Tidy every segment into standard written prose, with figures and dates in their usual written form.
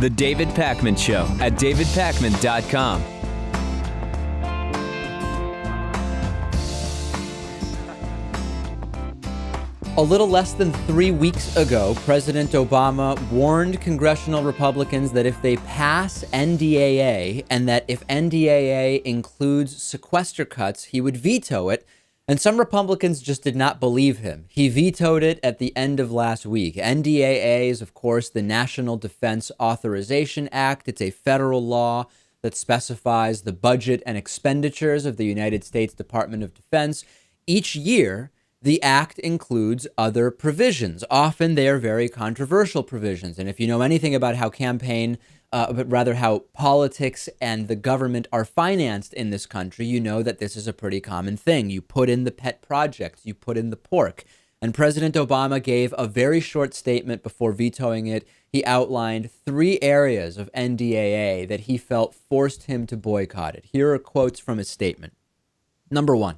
The David Pakman Show at davidpakman.com. A little less than 3 weeks ago, President Obama warned congressional Republicans that if they pass NDAA and that if NDAA includes sequester cuts, he would veto it. And some Republicans just did not believe him. He vetoed it at the end of last week. NDAA is, of course, the National Defense Authorization Act. It's a federal law that specifies the budget and expenditures of the United States Department of Defense. Each year, the act includes other provisions. Often they are very controversial provisions. And if you know anything about how how politics and the government are financed in this country, you know that this is a pretty common thing. You put in the pet projects, you put in the pork. And President Obama gave a very short statement before vetoing it. He outlined 3 areas of NDAA that he felt forced him to boycott it. Here are quotes from his statement. Number 1.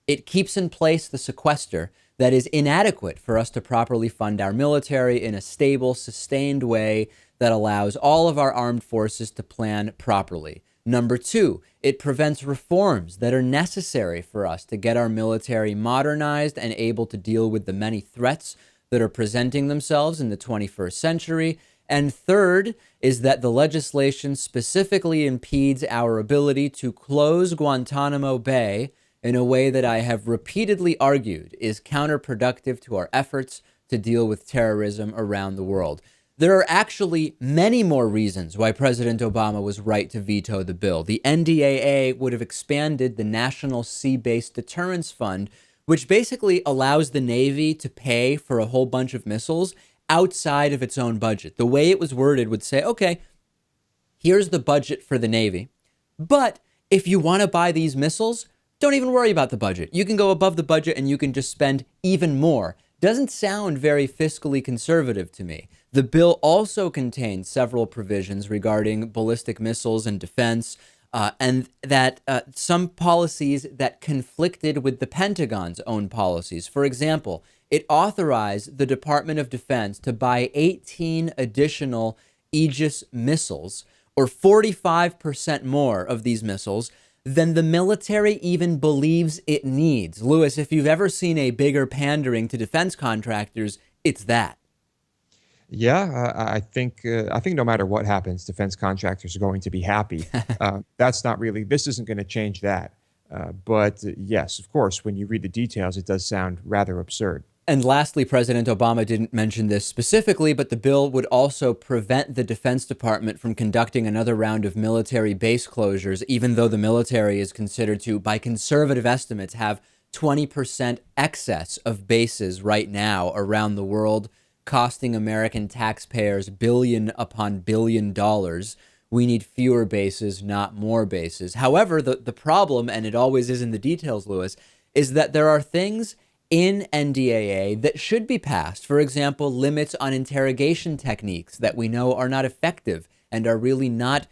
It keeps in place the sequester that is inadequate for us to properly fund our military in a stable, sustained way that allows all of our armed forces to plan properly. Number 2, it prevents reforms that are necessary for us to get our military modernized and able to deal with the many threats that are presenting themselves in the 21st century. And third is that the legislation specifically impedes our ability to close Guantanamo Bay in a way that I have repeatedly argued is counterproductive to our efforts to deal with terrorism around the world. There are actually many more reasons why President Obama was right to veto the bill. The NDAA would have expanded the National Sea-Based Deterrence Fund, which basically allows the Navy to pay for a whole bunch of missiles outside of its own budget. The way it was worded would say, okay, here's the budget for the Navy, but if you want to buy these missiles, don't even worry about the budget. You can go above the budget and you can just spend even more. Doesn't sound very fiscally conservative to me. The bill also contains several provisions regarding ballistic missiles and defense, and that some policies that conflicted with the Pentagon's own policies. For example, it authorized the Department of Defense to buy 18 additional Aegis missiles, or 45% more of these missiles than the military even believes it needs. Lewis, if you've ever seen a bigger pandering to defense contractors, it's that. Yeah, I think no matter what happens, defense contractors are going to be happy. This isn't going to change that. But yes, of course, when you read the details, it does sound rather absurd. And lastly, President Obama didn't mention this specifically, but the bill would also prevent the Defense Department from conducting another round of military base closures, even though the military is considered to, by conservative estimates, have 20% excess of bases right now around the world, costing American taxpayers billion upon billion dollars. We need fewer bases, not more bases. However, the problem, and it always is in the details, Lewis, is that there are things in NDAA that should be passed. For example, limits on interrogation techniques that we know are not effective and are really not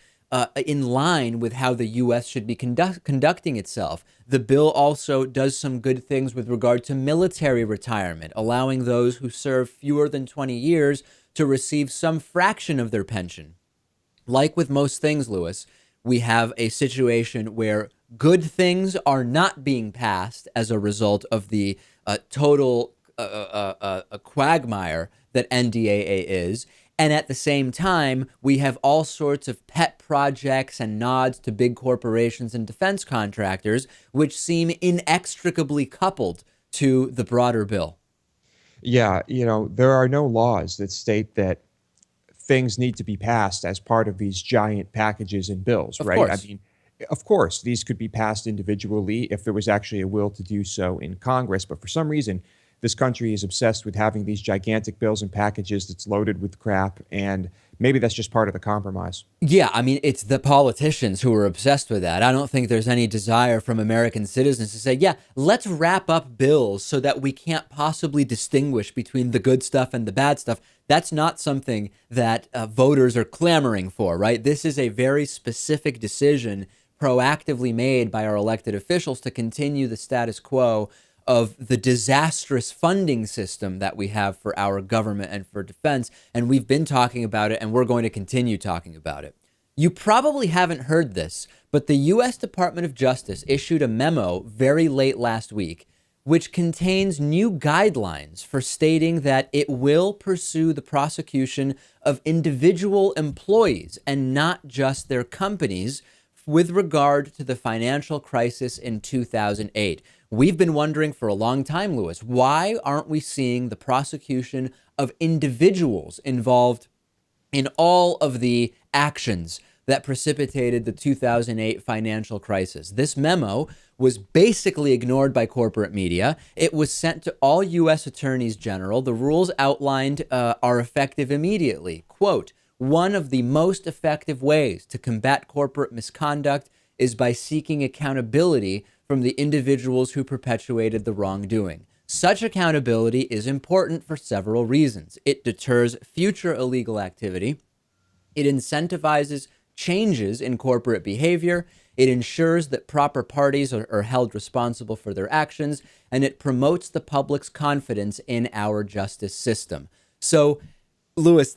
in line with how the U.S. should be conducting itself. The bill also does some good things with regard to military retirement, allowing those who serve fewer than 20 years to receive some fraction of their pension. Like with most things, Lewis, we have a situation where good things are not being passed as a result of the total quagmire that NDAA is. And at the same time, we have all sorts of pet projects and nods to big corporations and defense contractors, which seem inextricably coupled to the broader bill. Yeah, there are no laws that state that things need to be passed as part of these giant packages and bills, right? Course. I mean, of course, these could be passed individually if there was actually a will to do so in Congress. But for some reason, this country is obsessed with having these gigantic bills and packages that's loaded with crap. And maybe that's just part of the compromise. Yeah, I mean, it's the politicians who are obsessed with that. I don't think there's any desire from American citizens to say, yeah, let's wrap up bills so that we can't possibly distinguish between the good stuff and the bad stuff. That's not something that voters are clamoring for, right? This is a very specific decision proactively made by our elected officials to continue the status quo of the disastrous funding system that we have for our government and for defense. And we've been talking about it, and we're going to continue talking about it. You probably haven't heard this, but the U.S. Department of Justice issued a memo very late last week, which contains new guidelines for stating that it will pursue the prosecution of individual employees and not just their companies with regard to the financial crisis in 2008. We've been wondering for a long time, Lewis, why aren't we seeing the prosecution of individuals involved in all of the actions that precipitated the 2008 financial crisis? This memo was basically ignored by corporate media. It was sent to all U.S. attorneys general. The rules outlined are effective immediately. Quote, one of the most effective ways to combat corporate misconduct is by seeking accountability from the individuals who perpetuated the wrongdoing. Such accountability is important for several reasons. It deters future illegal activity. It incentivizes changes in corporate behavior. It ensures that proper parties are held responsible for their actions, and it promotes the public's confidence in our justice system. So, Lewis,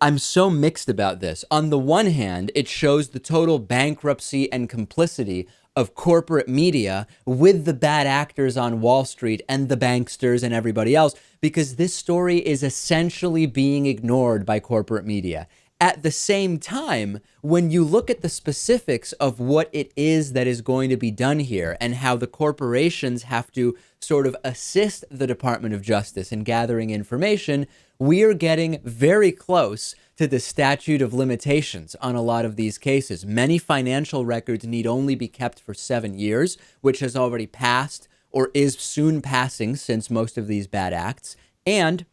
I'm so mixed about this. On the one hand, it shows the total bankruptcy and complicity of corporate media with the bad actors on Wall Street and the banksters and everybody else, because this story is essentially being ignored by corporate media. At the same time, when you look at the specifics of what it is that is going to be done here and how the corporations have to sort of assist the Department of Justice in gathering information, we are getting very close to the statute of limitations on a lot of these cases. Many financial records need only be kept for 7 years, which has already passed or is soon passing since most of these bad acts. And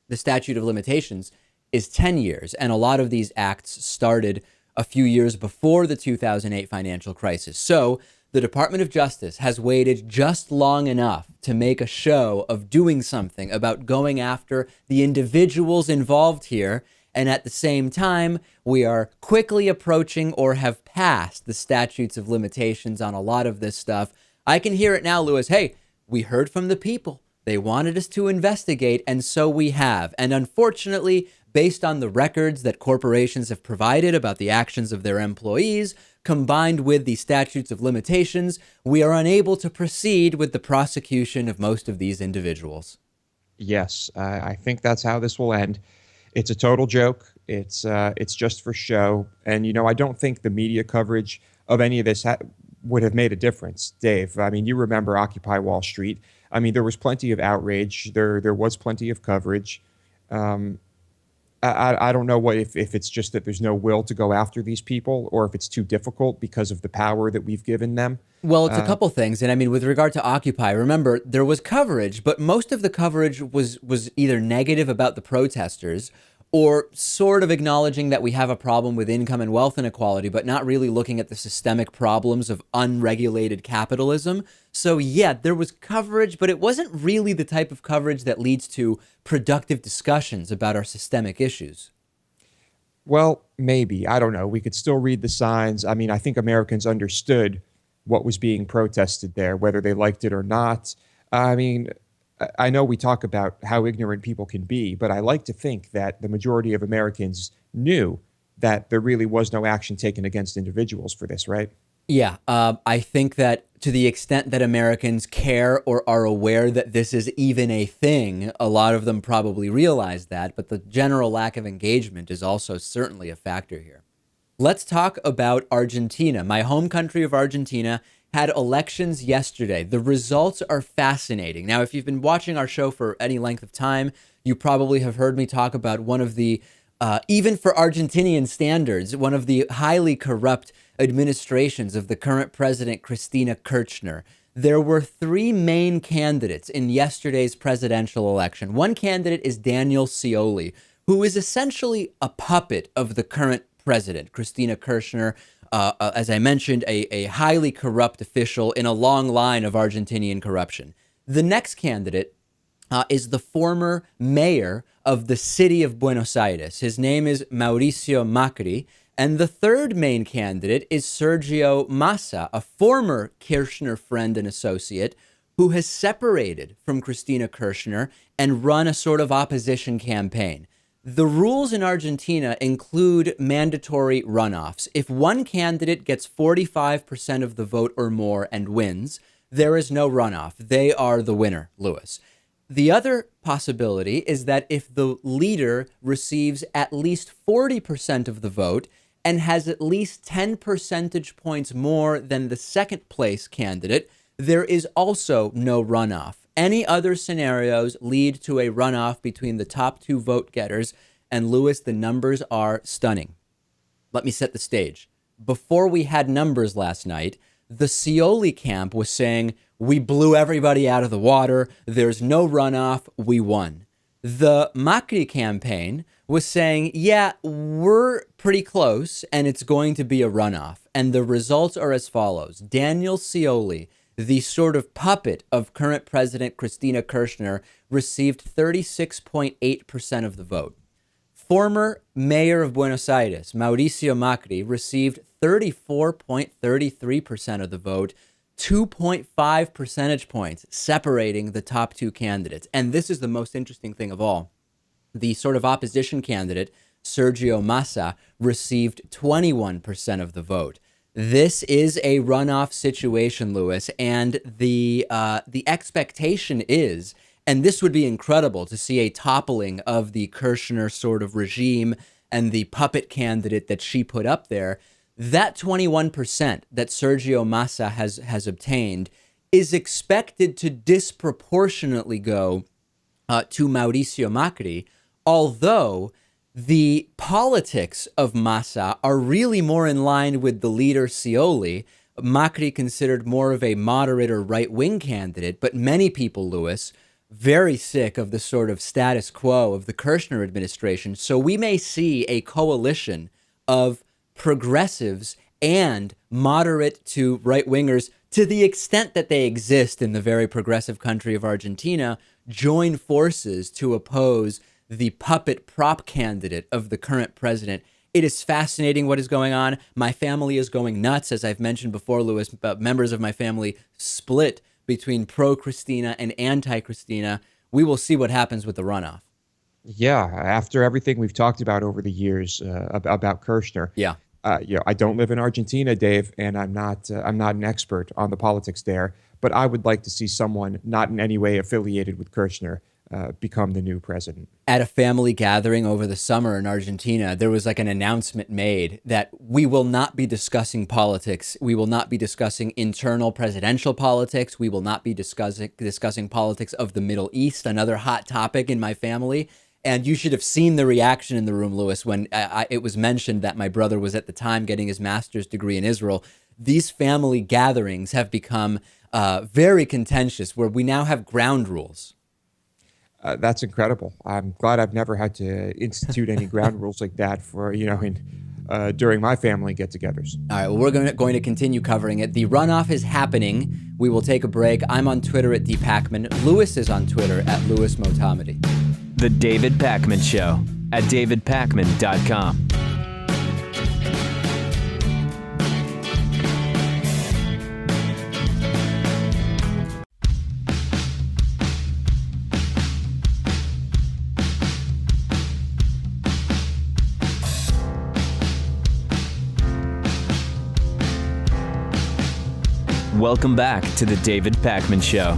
the statute of limitations is 10 years. And a lot of these acts started a few years before the 2008 financial crisis. So the Department of Justice has waited just long enough to make a show of doing something about going after the individuals involved here. And at the same time, we are quickly approaching or have passed the statutes of limitations on a lot of this stuff. I can hear it now, Lewis. Hey, we heard from the people. They wanted us to investigate, and so we have. And unfortunately, based on the records that corporations have provided about the actions of their employees, combined with the statutes of limitations, we are unable to proceed with the prosecution of most of these individuals. Yes, I think that's how this will end. It's a total joke. It's just for show. And, I don't think the media coverage of any of this would have made a difference, Dave. I mean, you remember Occupy Wall Street. I mean, there was plenty of outrage. There was plenty of coverage. I don't know if it's just that there's no will to go after these people or if it's too difficult because of the power that we've given them. Well, it's a couple things. And I mean, with regard to Occupy, remember, there was coverage, but most of the coverage was either negative about the protesters or sort of acknowledging that we have a problem with income and wealth inequality, but not really looking at the systemic problems of unregulated capitalism. So yeah, there was coverage, but it wasn't really the type of coverage that leads to productive discussions about our systemic issues. Well, maybe. I don't know. We could still read the signs. I mean, I think Americans understood what was being protested there, whether they liked it or not. I mean, I know we talk about how ignorant people can be, but I like to think that the majority of Americans knew that there really was no action taken against individuals for this, right? Yeah, I think that to the extent that Americans care or are aware that this is even a thing, a lot of them probably realize that, but the general lack of engagement is also certainly a factor here. Let's talk about Argentina. My home country of Argentina had elections yesterday. The results are fascinating. Now, if you've been watching our show for any length of time, you probably have heard me talk about one of the, even for Argentinian standards, one of the highly corrupt administrations of the current president, Cristina Kirchner. There were three main candidates in yesterday's presidential election. One candidate is Daniel Scioli, who is essentially a puppet of the current president, Cristina Kirchner, as I mentioned, a highly corrupt official in a long line of Argentinian corruption. The next candidate is the former mayor of the city of Buenos Aires. His name is Mauricio Macri. And the third main candidate is Sergio Massa, a former Kirchner friend and associate, who has separated from Cristina Kirchner and run a sort of opposition campaign. The rules in Argentina include mandatory runoffs. If one candidate gets 45% of the vote or more and wins, there is no runoff. They are the winner, Lewis. The other possibility is that if the leader receives at least 40% of the vote and has at least 10 percentage points more than the second place candidate, there is also no runoff. Any other scenarios lead to a runoff between the top two vote getters. And Lewis, the numbers are stunning. Let me set the stage. Before we had numbers last night, the Scioli camp was saying, we blew everybody out of the water. There's no runoff. We won. The Macri campaign was saying, yeah, we're pretty close and it's going to be a runoff. And the results are as follows. Daniel Scioli, the sort of puppet of current President Cristina Kirchner, received 36.8% of the vote. Former mayor of Buenos Aires, Mauricio Macri, received 34.33% of the vote, 2.5 percentage points separating the top two candidates. And this is the most interesting thing of all. The sort of opposition candidate, Sergio Massa, received 21% of the vote. This is a runoff situation, Lewis, and the expectation is, and this would be incredible to see a toppling of the Kirchner sort of regime and the puppet candidate that she put up there. That 21% that Sergio Massa has obtained is expected to disproportionately go to Mauricio Macri, although the politics of Massa are really more in line with the leader Scioli. Macri considered more of a moderate or right-wing candidate, but many people, Lewis, very sick of the sort of status quo of the Kirchner administration. So we may see a coalition of progressives and moderate to right-wingers, to the extent that they exist in the very progressive country of Argentina, join forces to oppose the puppet prop candidate of the current president. It is fascinating what is going on. My family is going nuts. As I've mentioned before, Lewis, members of my family split between pro-Cristina and anti-Cristina. We will see what happens with the runoff. Yeah, after everything we've talked about over the years about Kirchner. Yeah. I don't live in Argentina, Dave, and I'm not an expert on the politics there. But I would like to see someone not in any way affiliated with Kirchner become the new president. At a family gathering over the summer in Argentina, there was like an announcement made that we will not be discussing politics. We will not be discussing internal presidential politics. We will not be discussing politics of the Middle East, another hot topic in my family. And you should have seen the reaction in the room, Lewis, when it was mentioned that my brother was at the time getting his master's degree in Israel. These family gatherings have become very contentious, where we now have ground rules. That's incredible. I'm glad I've never had to institute any ground rules like that for, during my family get-togethers. All right, well, we're going to continue covering it. The runoff is happening. We will take a break. I'm on Twitter at @dpakman. Lewis is on Twitter at Lewis Motamedi. The David Pakman Show at davidpakman.com. Welcome back to the David Pakman Show.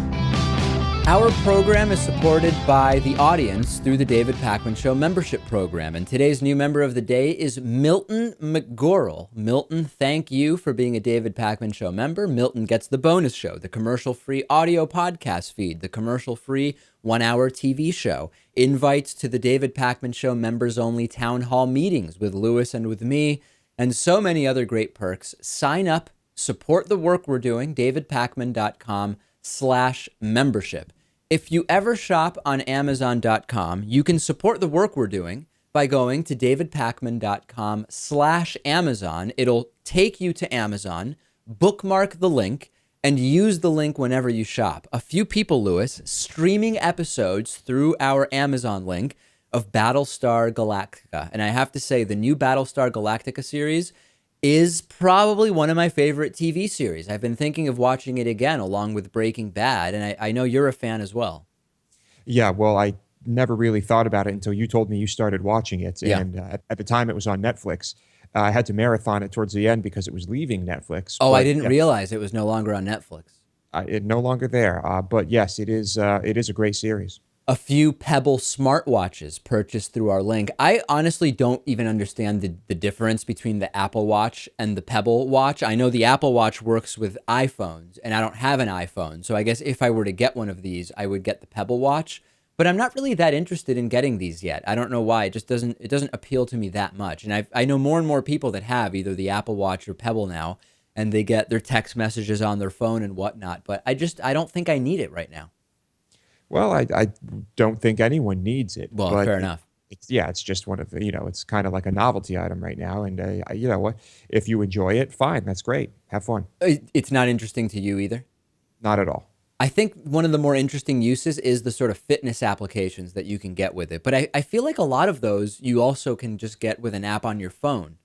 Our program is supported by the audience through the David Pakman Show membership program. And today's new member of the day is Milton McGorrell. Milton, thank you for being a David Pakman Show member. Milton gets the bonus show, the commercial-free audio podcast feed, the commercial-free 1-hour TV show, invites to the David Pakman Show members-only town hall meetings with Lewis and with me, and so many other great perks. Sign up. Support the work we're doing, davidpakman.com/membership. If you ever shop on Amazon.com, you can support the work we're doing by going to davidpakman.com/Amazon. It'll take you to Amazon, bookmark the link, and use the link whenever you shop. A few people, Lewis, streaming episodes through our Amazon link of Battlestar Galactica. And I have to say, the new Battlestar Galactica series is probably one of my favorite TV series. I've been thinking of watching it again along with Breaking Bad, and I know you're a fan as well. Yeah, well, I never really thought about it until you told me you started watching it. Yeah. And at the time it was on Netflix. I had to marathon it towards the end because it was leaving Netflix. Oh, I But didn't yeah, realize it was no longer on Netflix. it no longer there. But yes, it is a great series. A few Pebble smartwatches purchased through our link. I honestly don't even understand the difference between the Apple Watch and the Pebble Watch. I know the Apple Watch works with iPhones, and I don't have an iPhone. So I guess if I were to get one of these, I would get the Pebble Watch. But I'm not really that interested in getting these yet. I don't know why. It doesn't appeal to me that much. And I know more and more people that have either the Apple Watch or Pebble now, and they get their text messages on their phone and whatnot. But I don't think I need it right now. Well, I don't think anyone needs it. Well, But fair enough. it's just one of the, it's kind of like a novelty item right now. And you know what? If you enjoy it, fine. That's great. Have fun. It's not interesting to you either. Not at all. I think one of the more interesting uses is the sort of fitness applications that you can get with it. But I feel like a lot of those you also can just get with an app on your phone.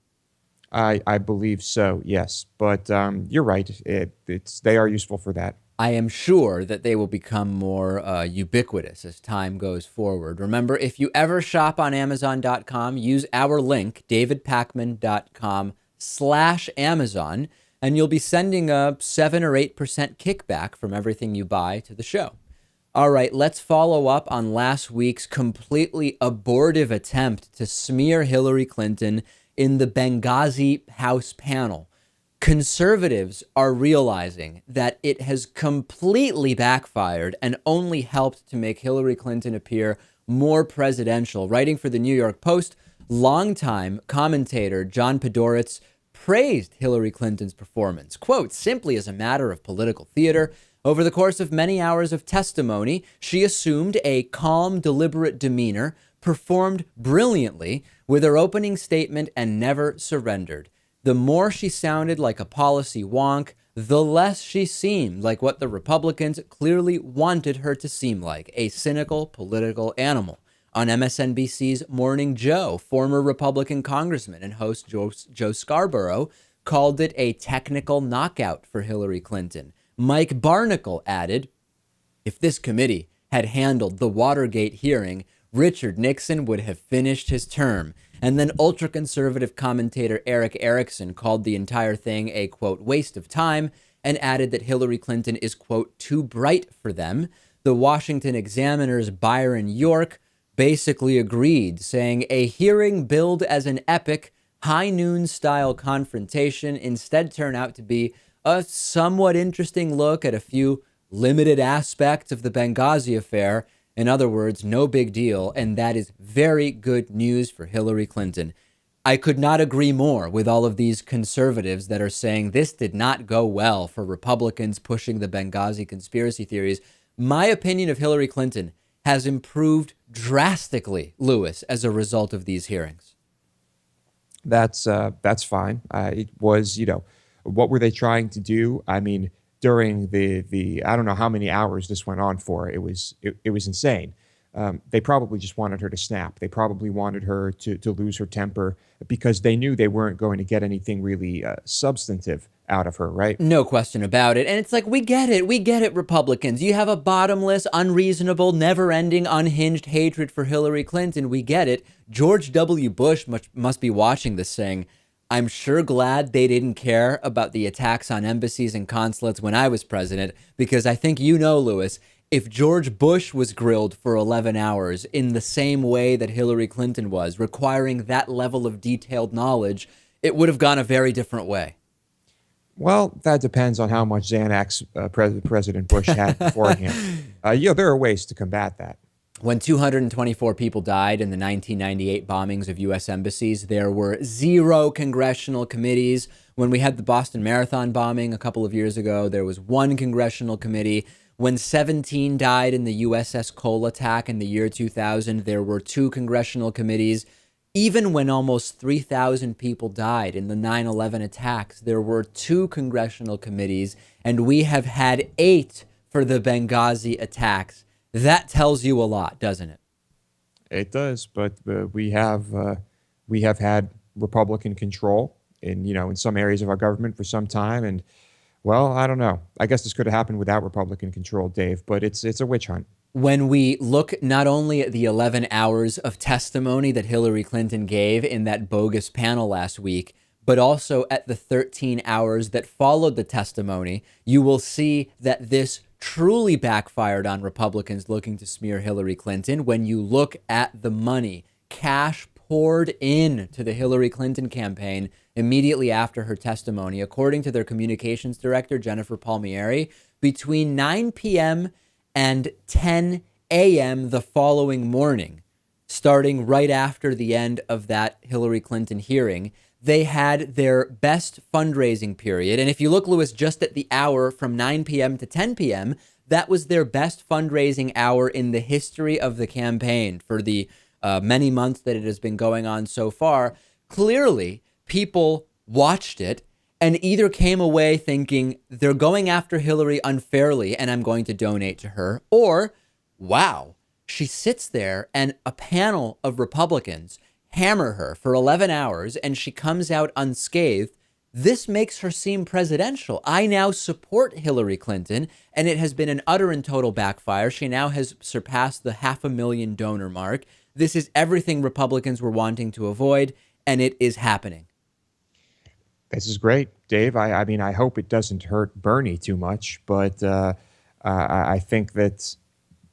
I believe so, yes. But you're right. They are useful for that. I am sure that they will become more ubiquitous as time goes forward. Remember, if you ever shop on Amazon.com, use our link, davidpakman.com/Amazon, and you'll be sending a 7 or 8% kickback from everything you buy to the show. All right, let's follow up on last week's completely abortive attempt to smear Hillary Clinton in the Benghazi House panel. Conservatives are realizing that it has completely backfired and only helped to make Hillary Clinton appear more presidential. Writing for the New York Post, longtime commentator John Podhoretz praised Hillary Clinton's performance. Quote, simply as a matter of political theater, over the course of many hours of testimony, she assumed a calm, deliberate demeanor, performed brilliantly with her opening statement, and never surrendered. The more she sounded like a policy wonk, the less she seemed like what the Republicans clearly wanted her to seem like, a cynical political animal. On MSNBC's Morning Joe, former Republican congressman and host Joe Scarborough called it a technical knockout for Hillary Clinton. Mike Barnicle added, if this committee had handled the Watergate hearing, Richard Nixon would have finished his term. And then ultra-conservative commentator Eric Erickson called the entire thing a, quote, waste of time, and added that Hillary Clinton is, quote, too bright for them. The Washington Examiner's Byron York basically agreed, saying a hearing billed as an epic, high noon-style confrontation instead turned out to be a somewhat interesting look at a few limited aspects of the Benghazi affair. In other words, no big deal, and that is very good news for Hillary Clinton. I could not agree more with all of these conservatives that are saying this did not go well for Republicans pushing the Benghazi conspiracy theories. My opinion of Hillary Clinton has improved drastically, Lewis, as a result of these hearings. That's fine. It was, what were they trying to do? I mean, during the I don't know how many hours this went on for. It was insane. They probably just wanted her to snap. They probably wanted her to lose her temper because they knew they weren't going to get anything really substantive out of her, right? No question about it. And it's like, we get it, Republicans. You have a bottomless, unreasonable, never-ending, unhinged hatred for Hillary Clinton. We get it. George W. Bush must be watching this saying, I'm sure glad they didn't care about the attacks on embassies and consulates when I was president, because I think Lewis, if George Bush was grilled for 11 hours in the same way that Hillary Clinton was, requiring that level of detailed knowledge, it would have gone a very different way. Well, that depends on how much Xanax President Bush had beforehand. There are ways to combat that. When 224 people died in the 1998 bombings of U.S. embassies, there were 0 congressional committees. When we had the Boston Marathon bombing a couple of years ago, there was 1 congressional committee. When 17 died in the USS Cole attack in the year 2000, there were 2 congressional committees. Even when almost 3,000 people died in the 9/11 attacks, there were 2 congressional committees, and we have had 8 for the Benghazi attacks. That tells you a lot, doesn't it? It does, but we have had Republican control in some areas of our government for some time. And well, I don't know. I guess this could have happened without Republican control, Dave, but it's a witch hunt. When we look not only at the 11 hours of testimony that Hillary Clinton gave in that bogus panel last week, but also at the 13 hours that followed the testimony, you will see that this truly backfired on Republicans looking to smear Hillary Clinton. When you look at the money, cash poured in to the Hillary Clinton campaign immediately after her testimony, according to their communications director, Jennifer Palmieri, between 9 p.m. and 10 a.m. the following morning, starting right after the end of that Hillary Clinton hearing, they had their best fundraising period. And if you look, Lewis, just at the hour from 9 p.m. to 10 p.m., that was their best fundraising hour in the history of the campaign for the many months that it has been going on so far. Clearly, people watched it and either came away thinking they're going after Hillary unfairly and I'm going to donate to her, or, wow, she sits there and a panel of Republicans hammer her for 11 hours and she comes out unscathed. This makes her seem presidential. I now support Hillary Clinton, and it has been an utter and total backfire. She now has surpassed the 500,000 donor mark. This is everything Republicans were wanting to avoid, and it is happening. This is great, Dave. I mean, I hope it doesn't hurt Bernie too much, but I think that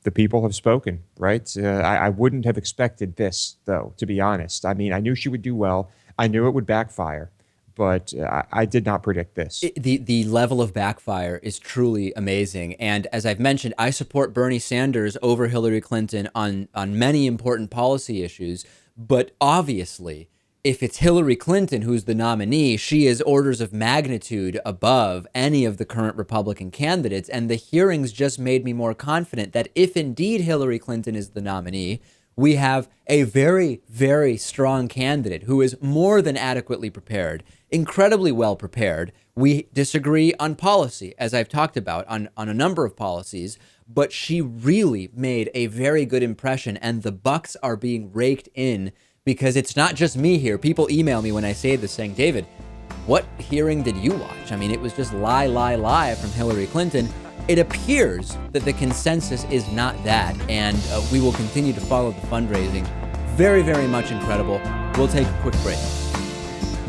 the people have spoken, right? I wouldn't have expected this, though, to be honest. I mean, I knew she would do well. I knew it would backfire, but I did not predict this. The level of backfire is truly amazing. And as I've mentioned, I support Bernie Sanders over Hillary Clinton on many important policy issues. But obviously, if it's Hillary Clinton who's the nominee, she is orders of magnitude above any of the current Republican candidates. And the hearings just made me more confident that if indeed Hillary Clinton is the nominee, we have a very, very strong candidate who is more than adequately prepared, incredibly well prepared. We disagree on policy, as I've talked about, on a number of policies, but she really made a very good impression, and the bucks are being raked in because it's not just me here. People email me when I say this saying, David, what hearing did you watch? I mean, it was just lie from Hillary Clinton. It appears that the consensus is not that, and we will continue to follow the fundraising. Very, very much incredible. We'll take a quick break.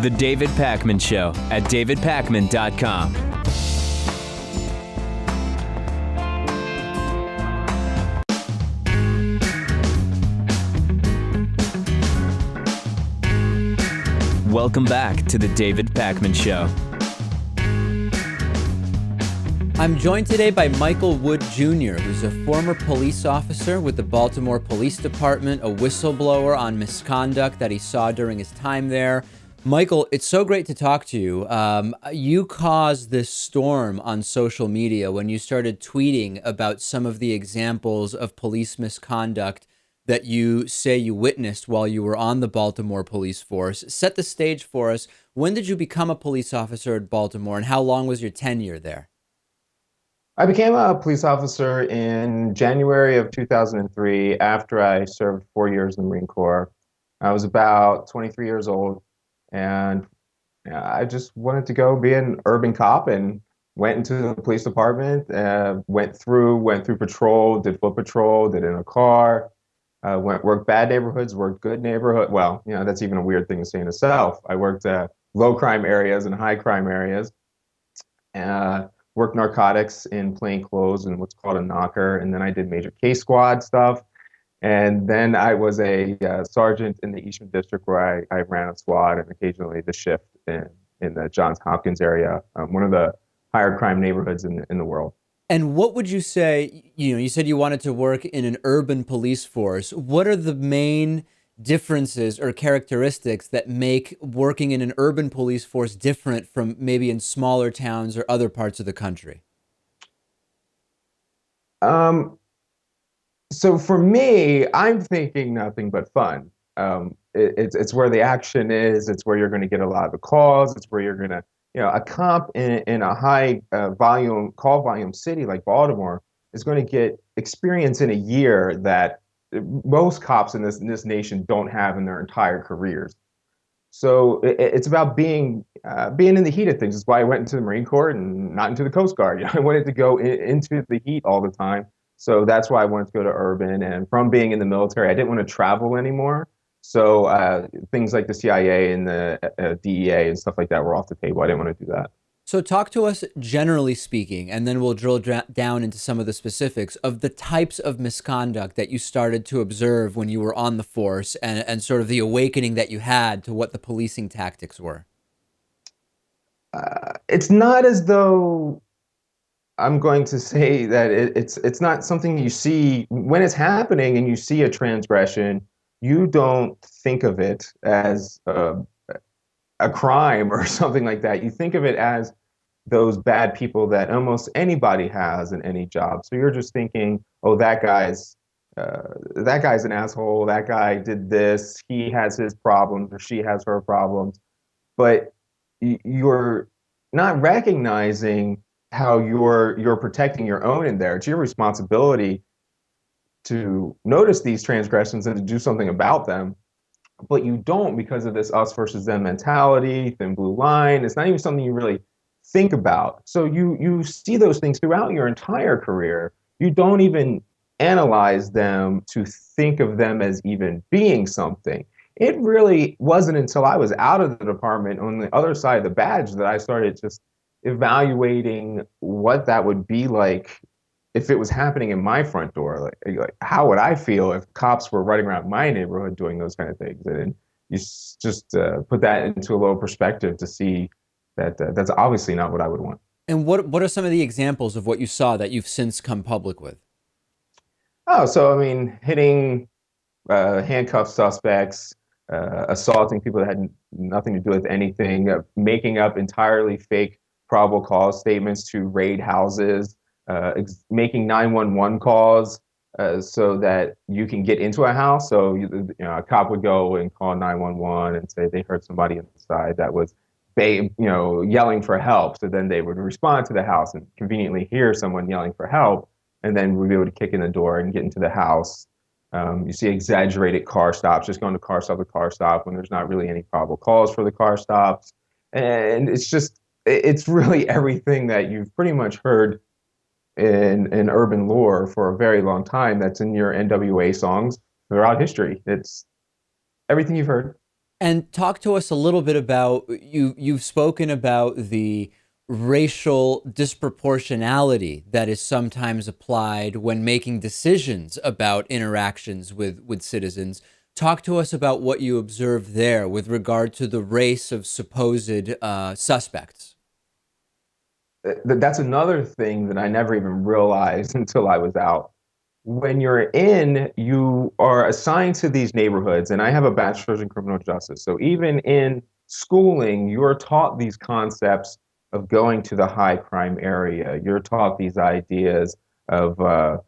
The David Pakman Show at davidpakman.com. Welcome back to the David Pakman Show. I'm joined today by Michael Wood Jr., who's a former police officer with the Baltimore Police Department, a whistleblower on misconduct that he saw during his time there. Michael, it's so great to talk to you. You caused this storm on social media when you started tweeting about some of the examples of police misconduct that you say you witnessed while you were on the Baltimore police force. Set the stage for us. When did you become a police officer at Baltimore, and how long was your tenure there? I became a police officer in January of 2003 after I served 4 years in the Marine Corps. I was about 23 years old, and I just wanted to go be an urban cop and went into the police department, went through patrol, did foot patrol, did it in a car, worked bad neighborhoods, worked good neighborhood. Well, that's even a weird thing to say in itself. I worked low crime areas and high crime areas. Worked narcotics in plain clothes and what's called a knocker. And then I did major case squad stuff. And then I was a sergeant in the Eastern District where I ran a squad and occasionally the shift in the Johns Hopkins area, one of the higher crime neighborhoods in the world. And what would you say, you said you wanted to work in an urban police force. What are the main differences or characteristics that make working in an urban police force different from maybe in smaller towns or other parts of the country? So for me, I'm thinking nothing but fun. It's where the action is. It's where you're going to get a lot of the calls. It's where you're going to, a cop in a high call volume city like Baltimore is going to get experience in a year that most cops in this nation don't have in their entire careers. So it's about being in the heat of things. That's why I went into the Marine Corps and not into the Coast Guard. I wanted to go into the heat all the time. So that's why I wanted to go to urban. And from being in the military, I didn't want to travel anymore. So things like the CIA and the DEA and stuff like that were off the table. I didn't want to do that. So talk to us generally speaking, and then we'll drill down into some of the specifics of the types of misconduct that you started to observe when you were on the force, and sort of the awakening that you had to what the policing tactics were. It's not as though I'm going to say that it's not something you see when it's happening and you see a transgression. You don't think of it as a crime or something like that. You think of it as those bad people that almost anybody has in any job. So you're just thinking, oh, that guy's an asshole. That guy did this. He has his problems, or she has her problems. But you're not recognizing how you're protecting your own in there. It's your responsibility to notice these transgressions and to do something about them. But you don't, because of this us versus them mentality, thin blue line. It's not even something you really think about. So you see those things throughout your entire career. You don't even analyze them to think of them as even being something. It really wasn't until I was out of the department on the other side of the badge that I started just evaluating what that would be like if it was happening in my front door. Like how would I feel if cops were running around my neighborhood doing those kind of things? And you just put that into a little perspective to see that that's obviously not what I would want. And what are some of the examples of what you saw that you've since come public with? Oh, so I mean, hitting handcuffed suspects, assaulting people that had nothing to do with anything, making up entirely fake probable cause statements to raid houses, making 911 calls so that you can get into a house. So a cop would go and call 911 and say they heard somebody inside that was yelling for help. So then they would respond to the house and conveniently hear someone yelling for help, and then we'd be able to kick in the door and get into the house. You see exaggerated car stops, just going to car stop when there's not really any probable cause for the car stops. And it's really everything that you've pretty much heard in urban lore for a very long time that's in your NWA songs throughout history. It's everything you've heard. And talk to us a little bit about, you've spoken about the racial disproportionality that is sometimes applied when making decisions about interactions with citizens. Talk to us about what you observed there with regard to the race of supposed suspects. That's another thing that I never even realized until I was out. When you're in, you are assigned to these neighborhoods, and I have a bachelor's in criminal justice. So even in schooling, you're taught these concepts of going to the high crime area. You're taught these ideas of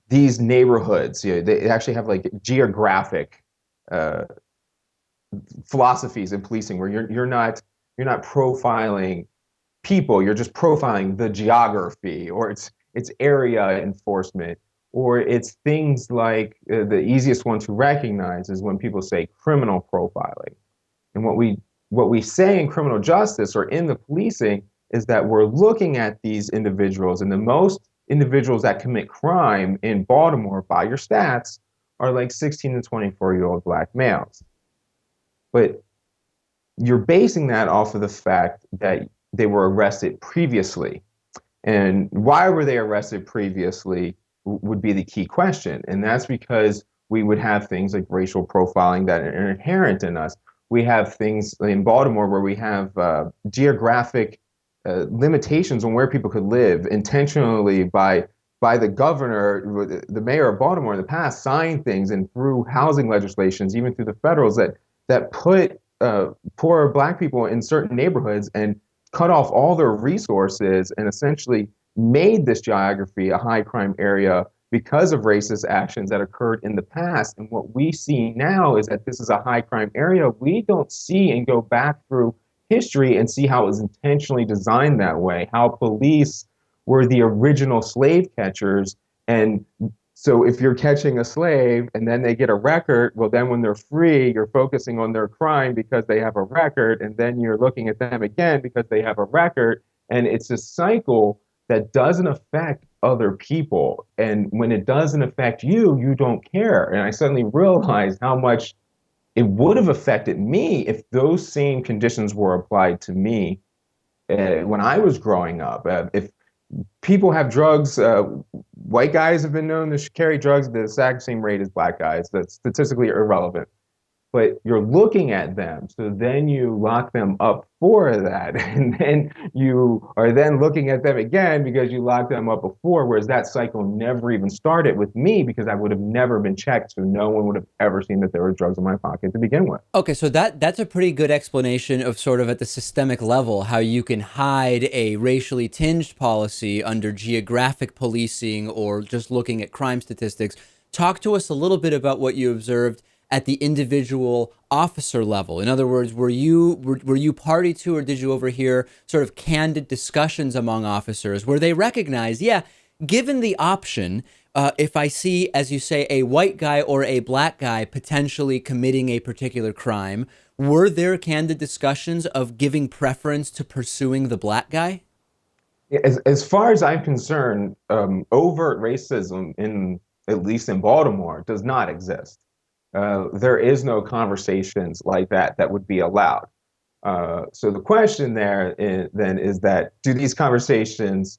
these neighborhoods. They actually have like geographic philosophies in policing where you're not profiling people. You're just profiling the geography, or it's area enforcement, or it's things like the easiest one to recognize is when people say criminal profiling. And what we say in criminal justice or in the policing is that we're looking at these individuals, and the most individuals that commit crime in Baltimore by your stats are like 16 to 24-year-old black males. But you're basing that off of the fact that they were arrested previously. And why were they arrested previously would be the key question. And that's because we would have things like racial profiling that are inherent in us. We have things in Baltimore where we have geographic limitations on where people could live intentionally by the governor. The mayor of Baltimore in the past signed things, and through housing legislations, even through the federals, that put poor black people in certain neighborhoods and cut off all their resources and essentially made this geography a high crime area because of racist actions that occurred in the past. And what we see now is that this is a high crime area. We don't see and go back through history and see how it was intentionally designed that way, how police were the original slave catchers and So if you're catching a slave and then they get a record, well, then when they're free, you're focusing on their crime because they have a record, and then you're looking at them again because they have a record. And it's a cycle that doesn't affect other people. And when it doesn't affect you, you don't care. And I suddenly realized how much it would have affected me if those same conditions were applied to me when I was growing up. If people have drugs, white guys have been known to carry drugs at the exact same rate as black guys. That's statistically irrelevant. But you're looking at them, so then you lock them up for that, and then you are then looking at them again because you locked them up before, whereas that cycle never even started with me because I would have never been checked, so no one would have ever seen that there were drugs in my pocket to begin with. Okay, so that's a pretty good explanation of sort of at the systemic level how you can hide a racially tinged policy under geographic policing or just looking at crime statistics. Talk to us a little bit about what you observed at the individual officer level. In other words, were you party to, or did you overhear sort of candid discussions among officers where they recognized, yeah, given the option, if I see, as you say, a white guy or a black guy potentially committing a particular crime, were there candid discussions of giving preference to pursuing the black guy? As far as I'm concerned, overt racism, at least in Baltimore, does not exist. There is no conversations like that would be allowed. So the question there is that, do these conversations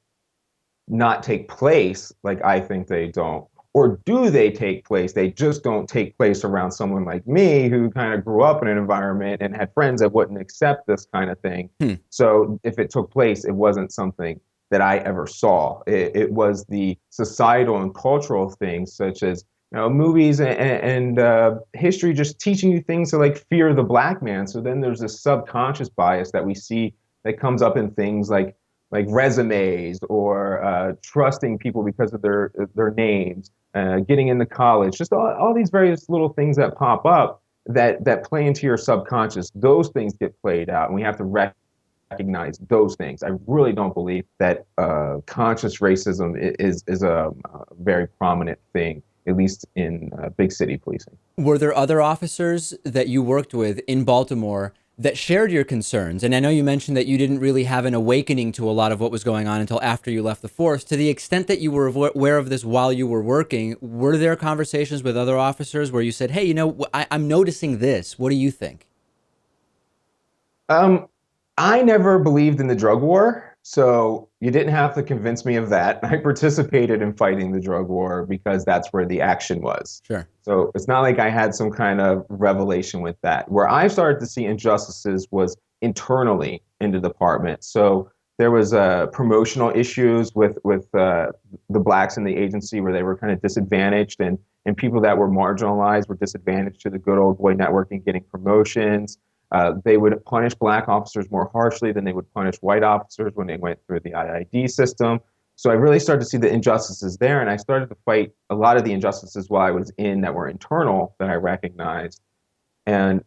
not take place? Like, I think they don't. Or do they take place? They just don't take place around someone like me who kind of grew up in an environment and had friends that wouldn't accept this kind of thing. So if it took place, it wasn't something that I ever saw. It was the societal and cultural things, such as movies and history just teaching you things to like fear the black man. So then there's this subconscious bias that we see that comes up in things like resumes or trusting people because of their names, getting into college, just all these various little things that pop up that play into your subconscious. Those things get played out, and we have to recognize those things. I really don't believe that conscious racism is a very prominent thing, at least in big city policing. Were there other officers that you worked with in Baltimore that shared your concerns? And I know you mentioned that you didn't really have an awakening to a lot of what was going on until after you left the force. To the extent that you were aware of this while you were working, were there conversations with other officers where you said, hey, I'm noticing this. What do you think? I never believed in the drug war. So you didn't have to convince me of that. I participated in fighting the drug war because that's where the action was. Sure. So it's not like I had some kind of revelation with that. Where I started to see injustices was internally in the department. So there was promotional issues with the blacks in the agency where they were kind of disadvantaged, and people that were marginalized were disadvantaged to the good old boy network and getting promotions. They would punish black officers more harshly than they would punish white officers when they went through the IID system. So I really started to see the injustices there, and I started to fight a lot of the injustices while I was in that were internal that I recognized. And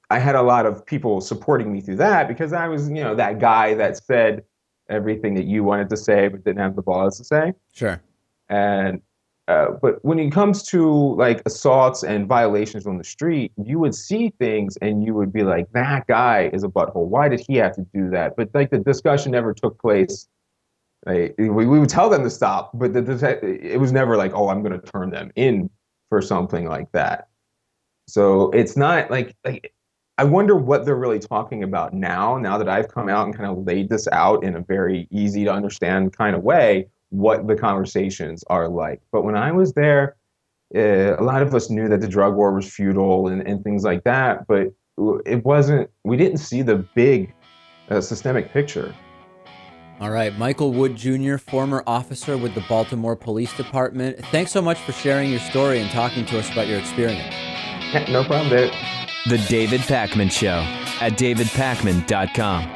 I had a lot of people supporting me through that because I was, that guy that said everything that you wanted to say but didn't have the balls to say. Sure. And but when it comes to like assaults and violations on the street, you would see things and you would be like, that guy is a butthole. Why did he have to do that? But like the discussion never took place. Like, we would tell them to stop, but it was never like, oh, I'm going to turn them in for something like that. So it's not like I wonder what they're really talking about now that I've come out and kind of laid this out in a very easy to understand kind of way, what the conversations are like. But when I was there, a lot of us knew that the drug war was futile and things like that, but we didn't see the big systemic picture. All right, Michael Wood Jr., former officer with the Baltimore Police Department. Thanks so much for sharing your story and talking to us about your experience. No problem, David. The David Pakman Show at davidpakman.com.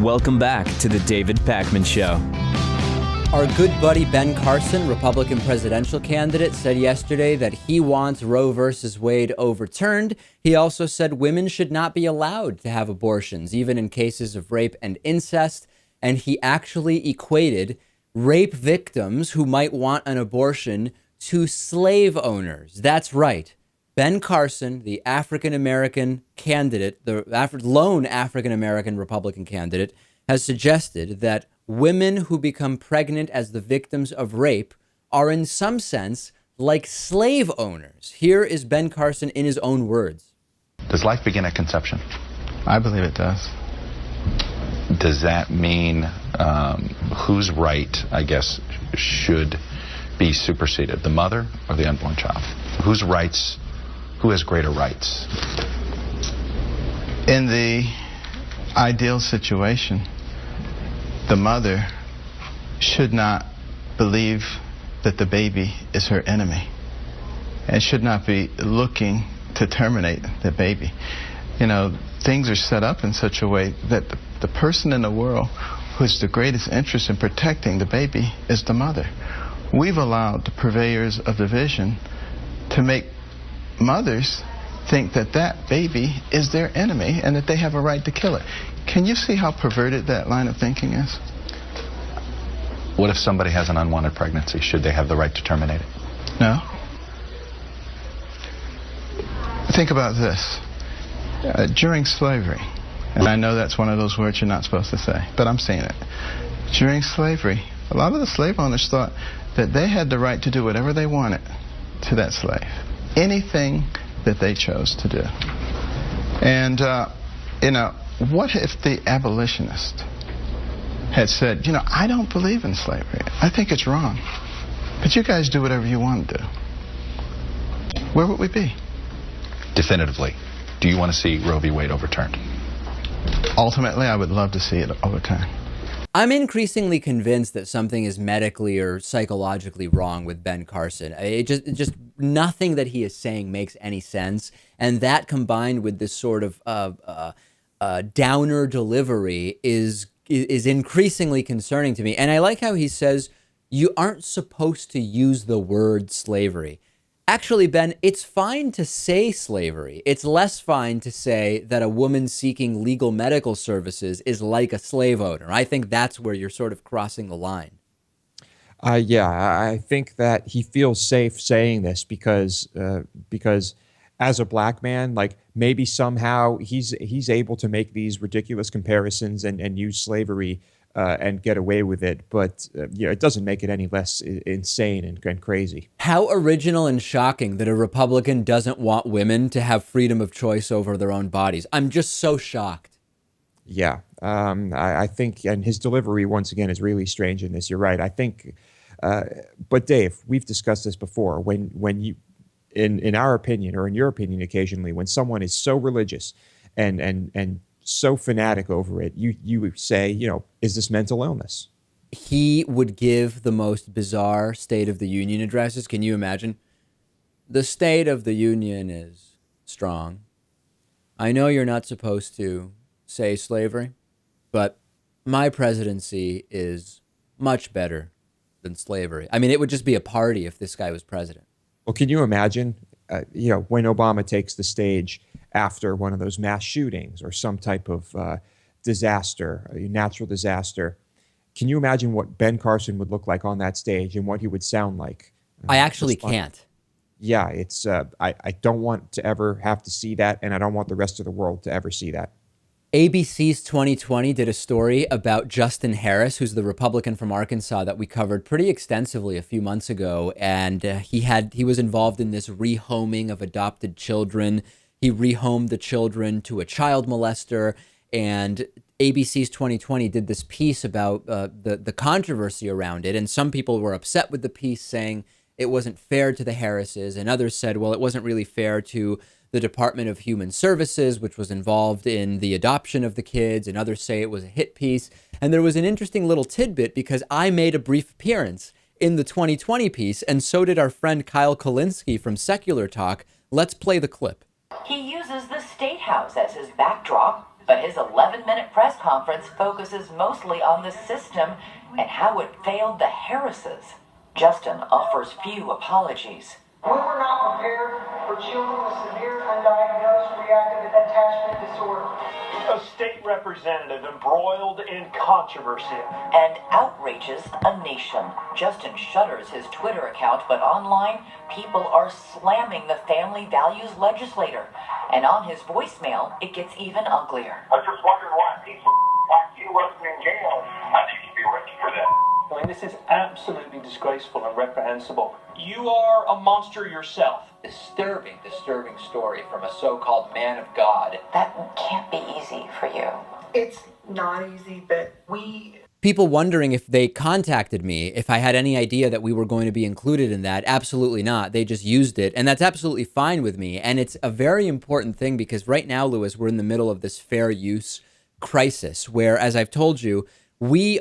Welcome back to the David Pakman Show. Our good buddy Ben Carson, Republican presidential candidate, said yesterday that he wants Roe versus Wade overturned. He also said women should not be allowed to have abortions, even in cases of rape and incest. And he actually equated rape victims who might want an abortion to slave owners. That's right. Ben Carson, the African-American candidate, the lone African-American Republican candidate, has suggested that women who become pregnant as the victims of rape are in some sense like slave owners. Here is Ben Carson in his own words. Does life begin at conception? I believe it does. Does that mean whose right, I guess, should be superseded, the mother or the unborn child? Whose rights, who has greater rights? In the ideal situation, the mother should not believe that the baby is her enemy and should not be looking to terminate the baby. You know, things are set up in such a way that the person in the world who has the greatest interest in protecting the baby is the mother. We've allowed the purveyors of division to make mothers think that that baby is their enemy and that they have a right to kill it. Can you see how perverted that line of thinking is? What if somebody has an unwanted pregnancy? Should they have the right to terminate it? No. Think about this. During slavery, and I know that's one of those words you're not supposed to say, but I'm saying it. During slavery, a lot of the slave owners thought that they had the right to do whatever they wanted to that slave. Anything that they chose to do. And, what if the abolitionist had said, I don't believe in slavery. I think it's wrong. But you guys do whatever you want to do. Where would we be? Definitively. Do you want to see Roe v. Wade overturned? Ultimately, I would love to see it overturned. I'm increasingly convinced that something is medically or psychologically wrong with Ben Carson. It just nothing that he is saying makes any sense. And that combined with this sort of downer delivery is increasingly concerning to me. And I like how he says, you aren't supposed to use the word slavery. Actually, Ben, it's fine to say slavery. It's less fine to say that a woman seeking legal medical services is like a slave owner. I think that's where you're sort of crossing the line. I think that he feels safe saying this because as a black man, like maybe somehow he's able to make these ridiculous comparisons and use slavery and get away with it. But it doesn't make it any less insane and crazy. How original and shocking that a Republican doesn't want women to have freedom of choice over their own bodies. I'm just so shocked. Yeah, I think, and his delivery, once again, is really strange in this. You're right. I think, but Dave, we've discussed this before. When you, in our opinion, or in your opinion occasionally, when someone is so religious and so fanatic over it, you say, is this mental illness? He would give the most bizarre State of the Union addresses. Can you imagine? The State of the Union is strong. I know you're not supposed to say slavery, but my presidency is much better than slavery. I mean, it would just be a party if this guy was president. Well, can you imagine, when Obama takes the stage after one of those mass shootings or some type of disaster, a natural disaster? Can you imagine what Ben Carson would look like on that stage and what he would sound like? I actually can't. Yeah, it's I don't want to ever have to see that, and I don't want the rest of the world to ever see that. ABC's 2020 did a story about Justin Harris, who's the Republican from Arkansas that we covered pretty extensively a few months ago. And he was involved in this rehoming of adopted children. He rehomed the children to a child molester. And ABC's 2020 did this piece about the controversy around it. And some people were upset with the piece, saying it wasn't fair to the Harrises. And others said, well, it wasn't really fair to the Department of Human Services, which was involved in the adoption of the kids, and others say it was a hit piece. And there was an interesting little tidbit because I made a brief appearance in the 2020 piece, and so did our friend Kyle Kulinski from Secular Talk. Let's play the clip. He uses the State House as his backdrop But his 11-minute press conference focuses mostly on the system and how it failed the Harrises. Justin offers few apologies. We were not prepared for children with severe undiagnosed reactive attachment disorder. A state representative embroiled in controversy. And outrages a nation. Justin shutters his Twitter account, but online, people are slamming the family values legislator. And on his voicemail, it gets even uglier. I just wondered why people like you wasn't in jail. I think you'd be arrested for that. I mean, this is absolutely disgraceful and reprehensible. You are a monster yourself. Disturbing story from a so-called man of God. That can't be easy for you. It's not easy, but People wondering if they contacted me, if I had any idea that we were going to be included in that. Absolutely not. They just used it, and that's absolutely fine with me. And it's a very important thing because right now, Lewis, we're in the middle of this fair use crisis where, as I've told you, we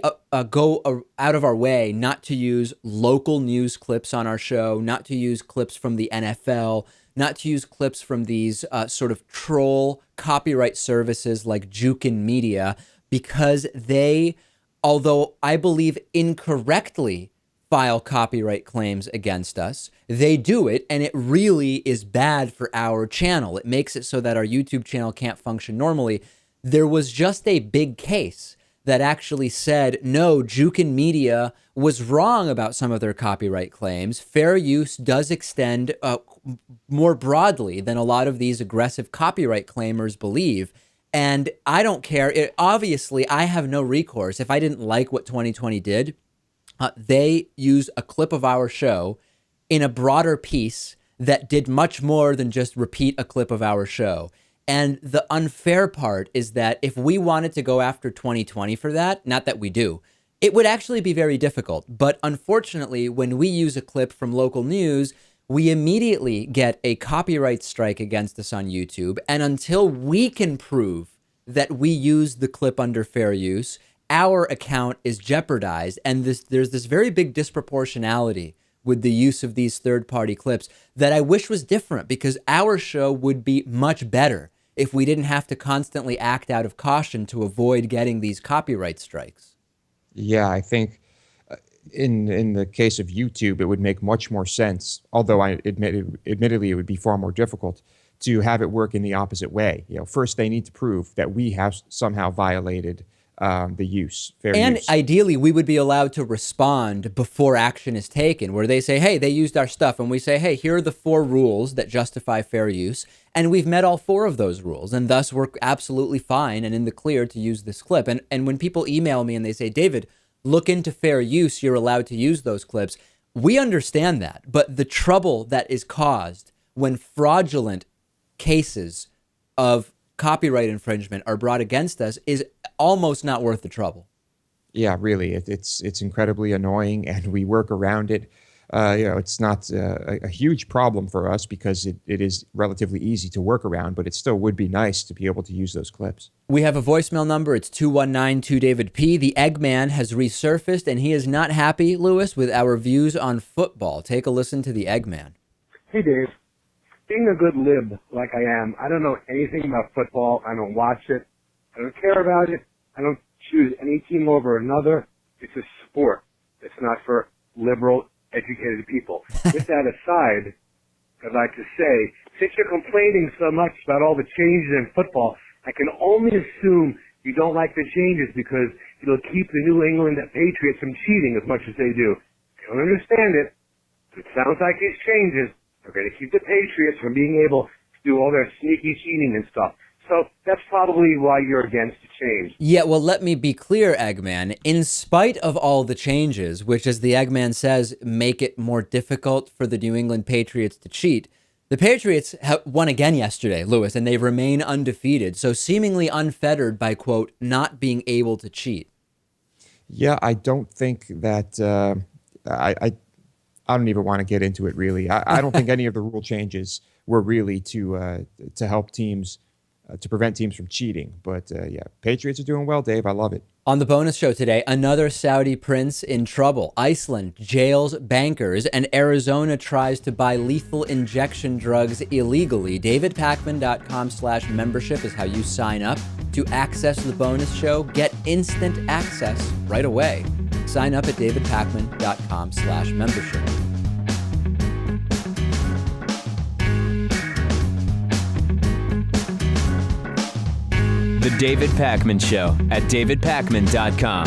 go out of our way not to use local news clips on our show, not to use clips from the NFL, not to use clips from these sort of troll copyright services like Jukin Media, because they, although I believe incorrectly file copyright claims against us, they do it, and it really is bad for our channel. It makes it so that our YouTube channel can't function normally. There was just a big case that actually said, no, Jukin Media was wrong about some of their copyright claims. Fair use does extend more broadly than a lot of these aggressive copyright claimers believe. And I don't care. Obviously, I have no recourse. If I didn't like what 2020 did, they used a clip of our show in a broader piece that did much more than just repeat a clip of our show. And the unfair part is that if we wanted to go after 2020 for that, not that we do, it would actually be very difficult. But unfortunately, when we use a clip from local news, we immediately get a copyright strike against us on YouTube. And until we can prove that we used the clip under fair use, our account is jeopardized. And there's this very big disproportionality with the use of these third-party clips that I wish was different, because our show would be much better if we didn't have to constantly act out of caution to avoid getting these copyright strikes. Yeah, I think in the case of YouTube, it would make much more sense, although admittedly it would be far more difficult, to have it work in the opposite way. You know, first they need to prove that we have somehow violated the use, fair and use. Ideally, we would be allowed to respond before action is taken, where they say, hey, they used our stuff. And we say, hey, here are the 4 rules that justify fair use. And we've met all 4 of those rules. And thus, we're absolutely fine and in the clear to use this clip. And when people email me and they say, David, look into fair use, you're allowed to use those clips. We understand that. But the trouble that is caused when fraudulent cases of copyright infringement are brought against us is almost not worth the trouble. Yeah, really, it's incredibly annoying, and we work around it. It's not a huge problem for us because it is relatively easy to work around, but it still would be nice to be able to use those clips. We have a voicemail number. It's 219-2-DAVID-P. The Eggman has resurfaced, and he is not happy, Lewis, with our views on football. Take a listen to the Eggman. Hey, Dave. Being a good lib like I am, I don't know anything about football. I don't watch it. I don't care about it. I don't choose any team over another. It's a sport. It's not for liberal, educated people. With that aside, I'd like to say, since you're complaining so much about all the changes in football, I can only assume you don't like the changes because it'll keep the New England Patriots from cheating as much as they do. I don't understand it. It sounds like these changes are going to keep the Patriots from being able to do all their sneaky cheating and stuff. So that's probably why you're against the change. Yeah, well, let me be clear, Eggman. In spite of all the changes, which, as the Eggman says, make it more difficult for the New England Patriots to cheat, the Patriots won again yesterday, Lewis, and they remain undefeated, so seemingly unfettered by, quote, not being able to cheat. Yeah, I don't think that I don't even want to get into it, really. I don't think any of the rule changes were really to help teams, to prevent teams from cheating. But yeah, Patriots are doing well, Dave. I love it. On the bonus show today, another Saudi prince in trouble. Iceland jails bankers, and Arizona tries to buy lethal injection drugs illegally. DavidPakman.com/membership is how you sign up. To access the bonus show, get instant access right away. Sign up at davidpakman.com/membership. The David Pakman Show at davidpakman.com.